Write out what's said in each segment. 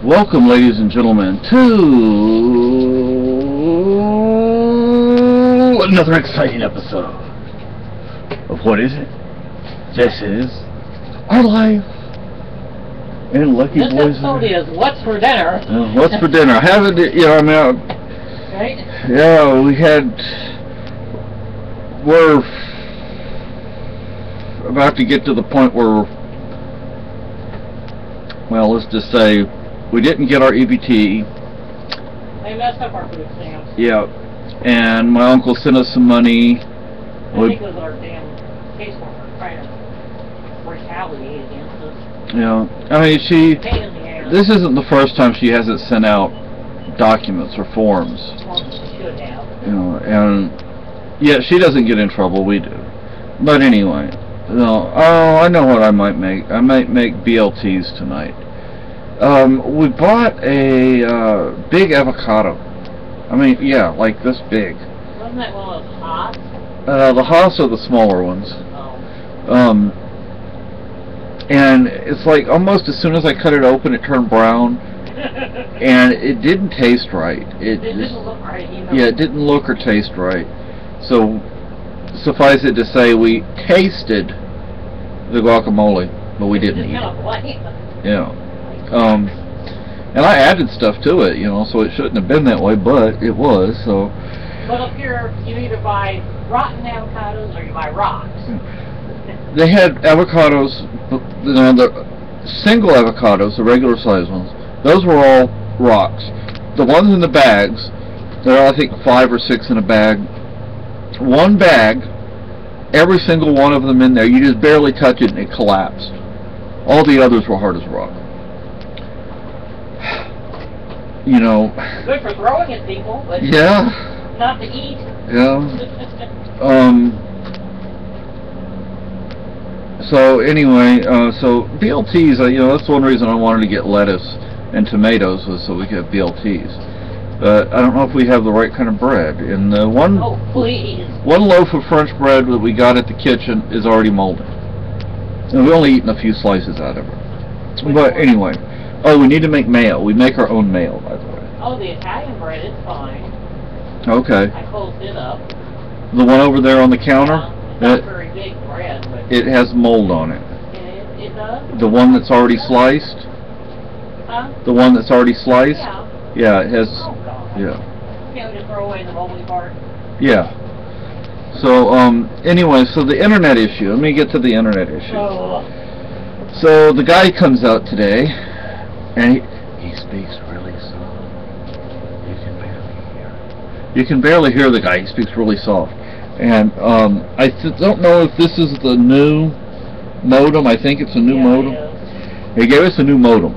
Welcome, ladies and gentlemen, to another exciting episode of what is it? This is our life in Lucky Boys. This episode is what's for dinner. What's for dinner? I haven't, right? Yeah, we're about to get to the point where, well, let's just say we didn't get our EBT. They messed up our food stamps. Yeah, and my uncle sent us some money. I think it was our damn caseworker trying to retaliate against us. Yeah, I mean, this isn't the first time she hasn't sent out documents or forms. Well, she should have. You know, and yeah, she doesn't get in trouble, we do. But anyway, no. Oh, I know what I might make. I might make BLTs tonight. We bought a big avocado. I mean, yeah, like this big. Wasn't that one of those Haas? The Haas are the smaller ones. Oh. And it's like almost as soon as I cut it open, it turned brown, and it didn't taste right. It didn't look right either. Yeah, it didn't look or taste right. So, suffice it to say, we tasted the guacamole, but we didn't eat it. Yeah. And I added stuff to it, you know, so it shouldn't have been that way, but it was, so. But up here, you either buy rotten avocados or you buy rocks. They had avocados, you know, the single avocados, the regular size ones, those were all rocks. The ones in the bags, there are I think 5 or 6 in a bag. One bag, every single one of them in there, you just barely touch it and it collapsed. All the others were hard as rock. You know. Good for throwing at people, but yeah. Not to eat. Yeah. So anyway, so BLTs, you know, that's one reason I wanted to get lettuce and tomatoes was so we could have BLTs. But I don't know if we have the right kind of bread. And one loaf of French bread that we got at the kitchen is already molded. And we've only eaten a few slices out of it. But anyway, oh, we need to make mayo. We make our own mayo, by the way. Oh, the Italian bread is fine. Okay. I closed it up. The one over there on the counter? It's not very big bread, but it has mold on it. It does? The one that's already sliced? Huh? The one that's already sliced? Yeah. Yeah, it has. Oh, God. Yeah. Can't we just throw away the moldy part? Yeah. So, anyway, so the internet issue. Let me get to the internet issue. Oh. So, the guy comes out today, and he speaks really soft. You can barely hear the guy. He speaks really soft. And I don't know if this is the new modem. I think it's a new modem. He gave us a new modem.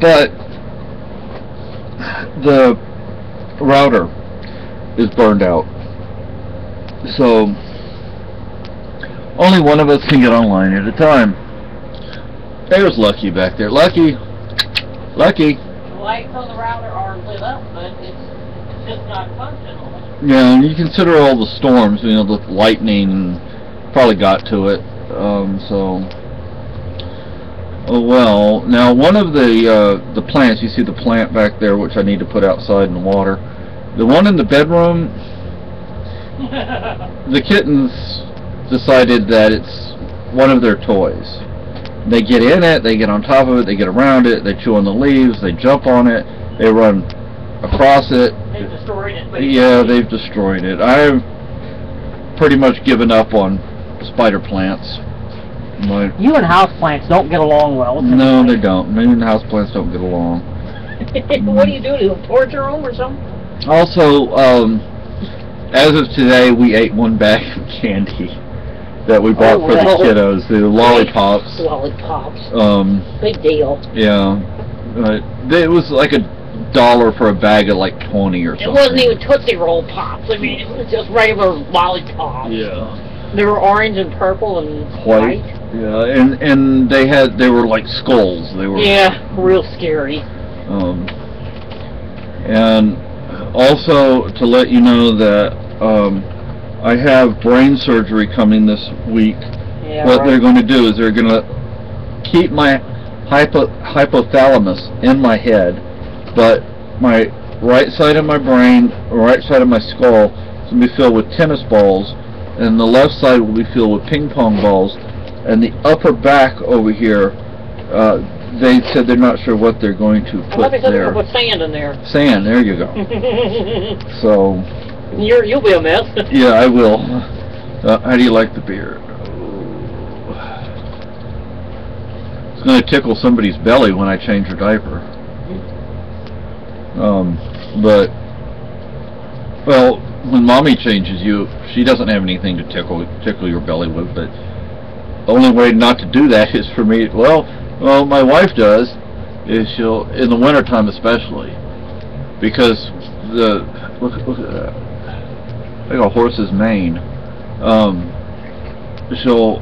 But the router is burned out. So only one of us can get online at a time. There's Lucky back there. Lucky. Lucky. The lights on the router are lit up, but it's just not functional. Yeah, and you consider all the storms, you know, the lightning probably got to it, so. Oh well. Now, one of the plants, you see the plant back there, which I need to put outside in the water. The one in the bedroom, the kittens decided that it's one of their toys. They get in it, they get on top of it, they get around it, they chew on the leaves, they jump on it, they run across it. They've destroyed it. Basically. Yeah, they've destroyed it. I've pretty much given up on spider plants. You and house plants don't get along well. No, they don't. Me and house plants don't get along. What do you do? Do you torture them or something? Also, as of today, we ate one bag of candy that we bought for the kiddos, the lollipops. Lollipops. Big deal. Yeah. It was like $1 for a bag of like 20 or something. It wasn't even Tootsie Roll Pops. I mean, it was just regular lollipops. Yeah. They were orange and purple and white. Yeah, and they were like skulls. They were. Yeah, real scary. And also to let you know that I have brain surgery coming this week. Yeah, what they're going to do is they're going to keep my hypothalamus in my head, but my right side of my brain, right side of my skull, is going to be filled with tennis balls, and the left side will be filled with ping pong balls, and the upper back over here, they said they're not sure what they're going to put there. Put sand in there. Sand, there you go. So. You'll be a mess. Yeah, I will. How do you like the beard? It's going to tickle somebody's belly when I change her diaper. But, well, when Mommy changes you, she doesn't have anything to tickle your belly with, but the only way not to do that is for me, well, my wife does, is she'll, in the wintertime especially, because look at that, like a horse's mane, she'll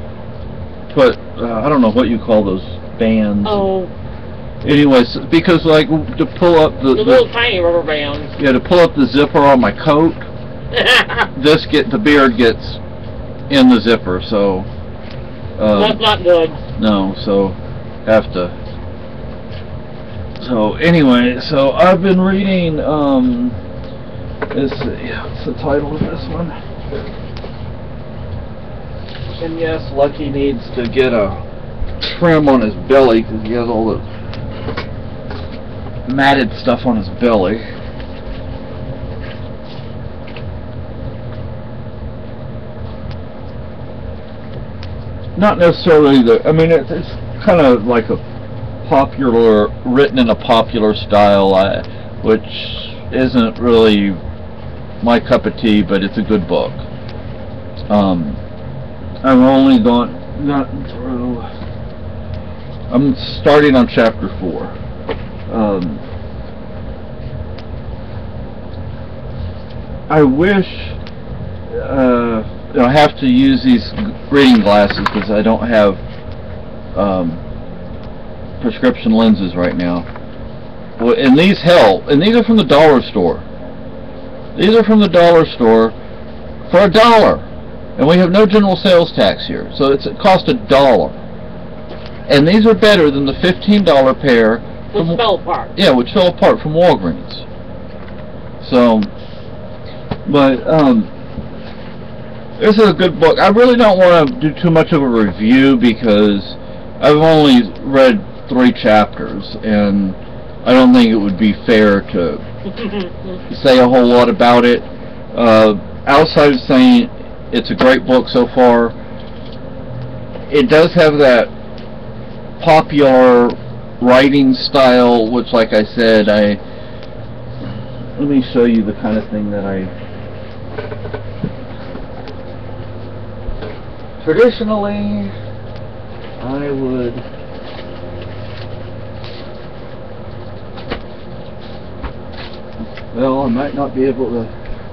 put, I don't know what you call those bands. Oh. Anyways, because like to pull up the little tiny rubber bands. Yeah, to pull up the zipper on my coat, the beard gets in the zipper, so that's not good. No, so have to. So anyway, so I've been reading. What's the title of this one? And yes, Lucky needs to get a trim on his belly because he has all the matted stuff on his belly. Not necessarily I mean, it's kind of like a popular, written in a popular style, which isn't really my cup of tea, but it's a good book. I've only gotten through. I'm starting on chapter 4. I wish I have to use these reading glasses because I don't have prescription lenses right now. Well, and these help, and these are from the dollar store. These are from the dollar store for $1, and we have no general sales tax here, so it cost $1. And these are better than the $15 pair. Which fell apart. Yeah, which fell apart from Walgreens. So, but this is a good book. I really don't want to do too much of a review because I've only read 3 chapters, and I don't think it would be fair to say a whole lot about it. Outside of saying it's a great book so far, it does have that popular writing style, which, like I said, let me show you the kind of thing that traditionally I would well, I might not be able to.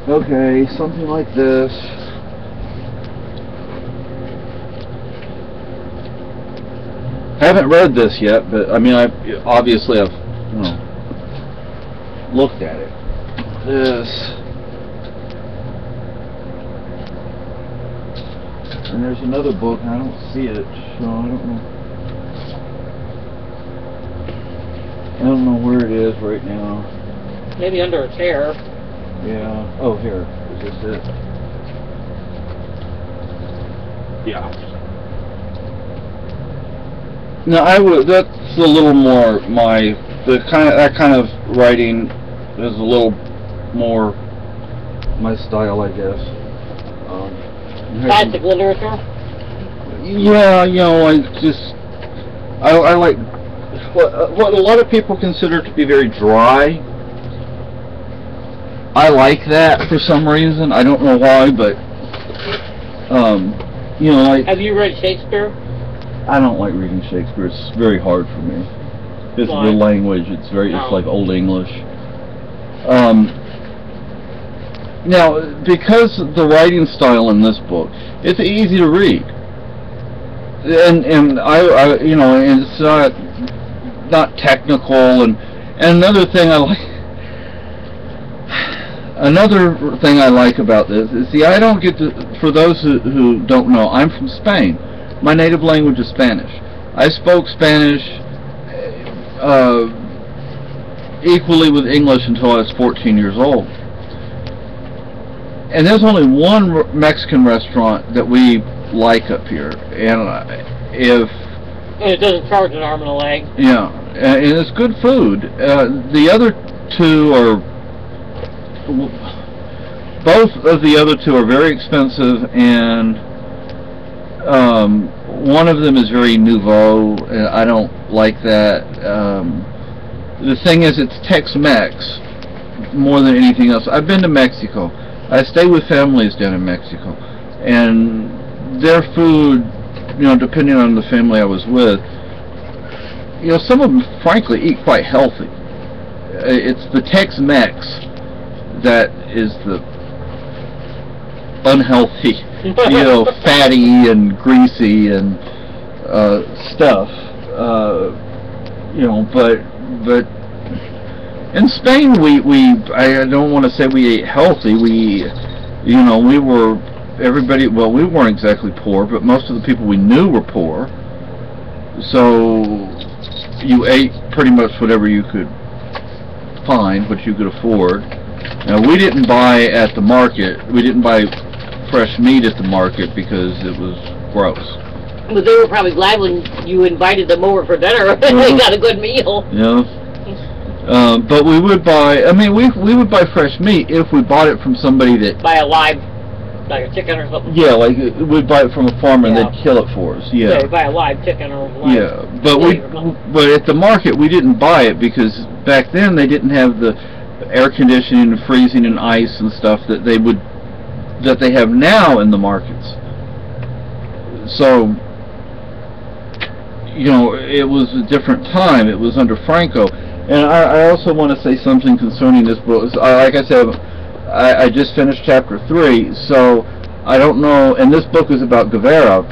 Okay, something like this. I haven't read this yet, but I mean, obviously I've looked at it. This, and there's another book. I don't see it, so I don't know where it is right now. Maybe under a chair. Yeah. Oh, here. Is this it? Yeah. Now that's a little more that kind of writing is a little more my style, I guess. Classic literature? Yeah, I like what a lot of people consider to be very dry. I like that for some reason. I don't know why, but like. Have you read Shakespeare? I don't like reading Shakespeare. It's very hard for me. It's the language. It's like Old English. Now, because the writing style in this book, it's easy to read, and I and it's not technical. And another thing I like. Another thing I like about this is, I don't get to, for those who don't know, I'm from Spain. My native language is Spanish. I spoke Spanish equally with English until I was 14 years old. And there's only one Mexican restaurant that we like up here, and it doesn't charge an arm and a leg. Yeah, and it's good food. The other two are, both of the other two are very expensive, and one of them is very nouveau, and I don't like that. The thing is, it's Tex-Mex more than anything else. I've been to Mexico. I stay with families down in Mexico, and their food, you know, depending on the family I was with, you know, some of them frankly eat quite healthy. It's the Tex-Mex that is the unhealthy, you know, fatty and greasy and stuff. You know, but in Spain I don't want to say we ate healthy. You know, we weren't exactly poor, but most of the people we knew were poor. So you ate pretty much whatever you could find, what you could afford. Now, we didn't buy at the market. We didn't buy fresh meat at the market because it was gross. But they were probably glad when you invited them over for dinner. They got a good meal. Yeah. But we would buy, I mean, we would buy fresh meat if we bought it from somebody that... Buy a live, like a chicken or something? Yeah, like we'd buy it from a farmer and they'd kill it for us. Yeah. Yeah, buy a live chicken or live... Yeah, but at the market we didn't buy it because back then they didn't have the air conditioning and freezing and ice and stuff that they have now in the markets. So, you know, it was a different time. It was under Franco. And I also want to say something concerning this book. Like I said, I just finished chapter 3, so I don't know, and this book is about Guevara,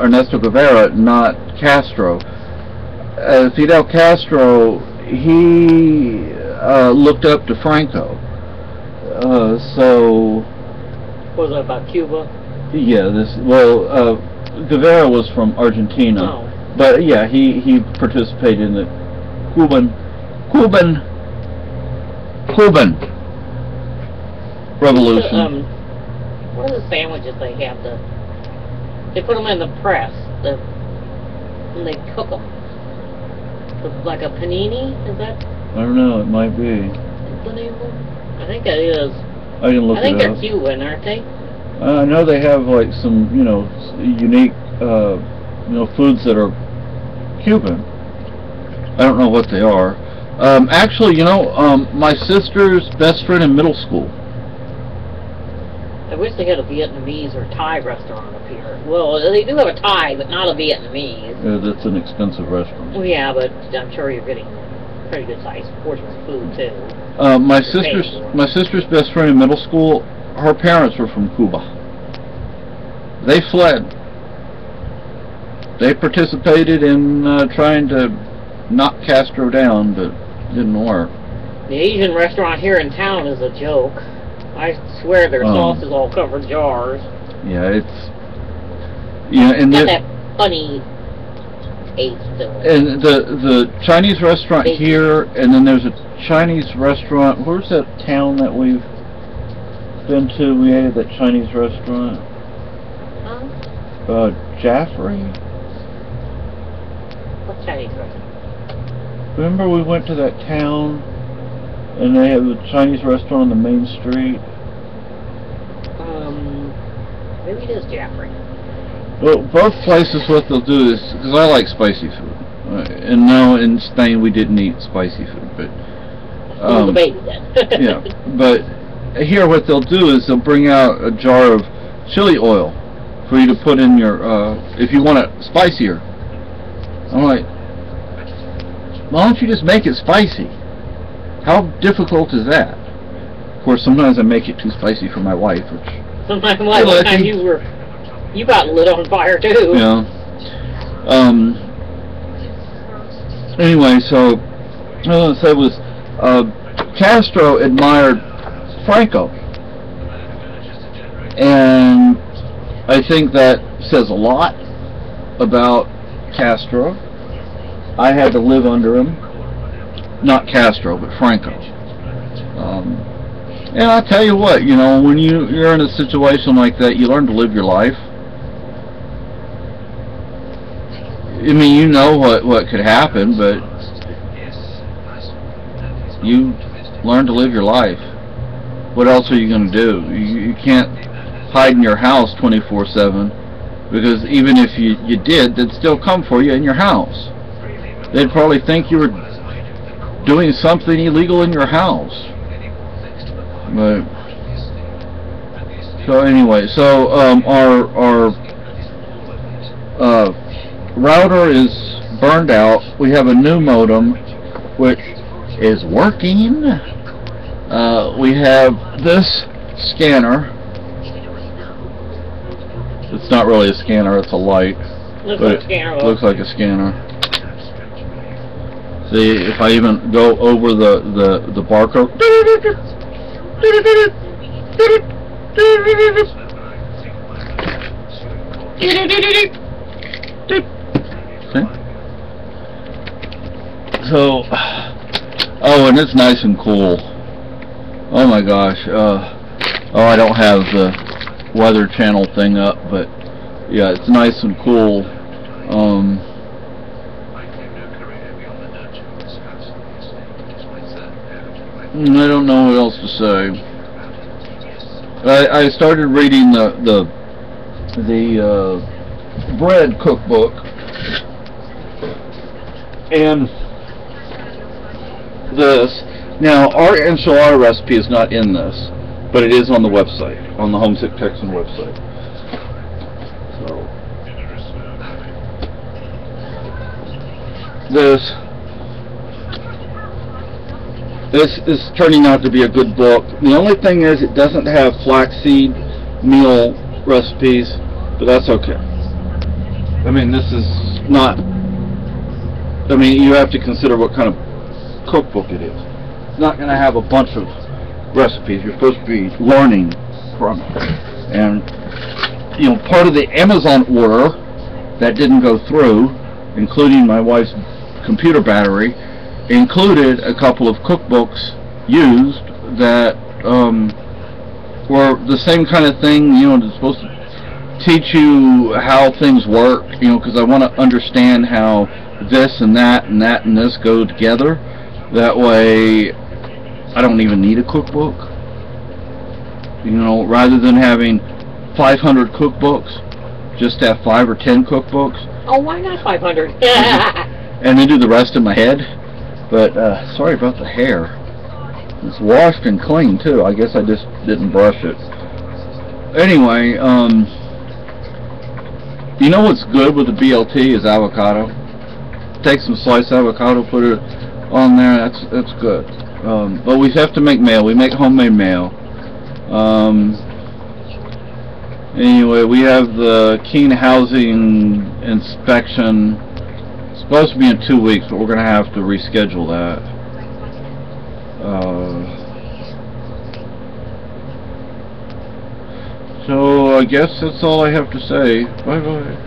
Ernesto Guevara, not Castro. Fidel Castro, he looked up to Franco. So... Was it about Cuba? Yeah, Guevara was from Argentina. Oh. But yeah, he participated in the Cuban Revolution. What are the sandwiches they have? They put them in the press. And they cook them. Like a panini? Is that? I don't know. It might be. Is the name of them? I think it is. I didn't look it up. I think they're Cuban, aren't they? I know they have like some, you know, unique, you know, foods that are Cuban. I don't know what they are. Actually, you know, my sister's best friend in middle school. I wish they had a Vietnamese or Thai restaurant up here. Well, they do have a Thai, but not a Vietnamese. Yeah, that's an expensive restaurant. Well, yeah, but I'm sure you're getting pretty good sized portions of food too. My sister's best friend in middle school, her parents were from Cuba. They fled. They participated in trying to knock Castro down, but didn't work. The Asian restaurant here in town is a joke. I swear their sauce is all covered jars. Yeah, it's... Yeah, and got that funny taste to it. And the Chinese restaurant here, and then there's a Chinese restaurant... Where's that town that we've been to? We ate at that Chinese restaurant. Huh? Jaffrey? What Chinese restaurant? Remember we went to that town and they have a Chinese restaurant on the main street? Maybe it is Jaffrey. Well, both places what they'll do is, because I like spicy food, and now in Spain we didn't eat spicy food, but... the baby then. Yeah, but here what they'll do is they'll bring out a jar of chili oil for you to put in your, if you want it spicier. I'm like, why don't you just make it spicy? How difficult is that? Of course, sometimes I make it too spicy for my wife, which... Sometimes one time you got lit on fire too. Yeah. Anyway, so what I was going to say was, Castro admired Franco, and I think that says a lot about Castro. I had to live under him. not Castro, but Franco. And I tell you what, you know, when you're in a situation like that, you learn to live your life. I mean, you know what could happen, but you learn to live your life. What else are you going to do? You can't hide in your house 24/7, because even if you did, they'd still come for you in your house. They'd probably think you were doing something illegal in your house. But so anyway, so our router is burned out. We have a new modem, which is working. We have this scanner. It's not really a scanner, it's a light. Looks like a scanner. See, if I even go over the barcode. So, oh, and it's nice and cool. Oh my gosh. Oh, I don't have the Weather Channel thing up, but yeah, it's nice and cool. I don't know what else to say. I started reading the bread cookbook, and this. Now, our enchilada recipe is not in this, but it is on the website, on the Homesick Texan website. So, this is turning out to be a good book. The only thing is, it doesn't have flaxseed meal recipes, but that's okay. I mean, this is not. I mean, you have to consider what kind of cookbook it is. It's not going to have a bunch of recipes. You're supposed to be learning from it. And, you know, part of the Amazon order that didn't go through, including my wife's computer battery, included a couple of cookbooks used that were the same kind of thing. You know, it's supposed to teach you how things work, you know, because I want to understand how this and that and that and this go together. That way I don't even need a cookbook. You know, rather than having 500 cookbooks, just have 5 or 10 cookbooks. Oh, why not 500? And then do the rest in my head. But sorry about the hair. It's washed and clean too. I guess I just didn't brush it. Anyway, you know what's good with the BLT is avocado. Take some sliced avocado, put it on there. That's good. But we have to make mayo. We make homemade mayo. Anyway, we have the Keene housing inspection. It's supposed to be in 2 weeks, but we're going to have to reschedule that. So I guess that's all I have to say. Bye bye.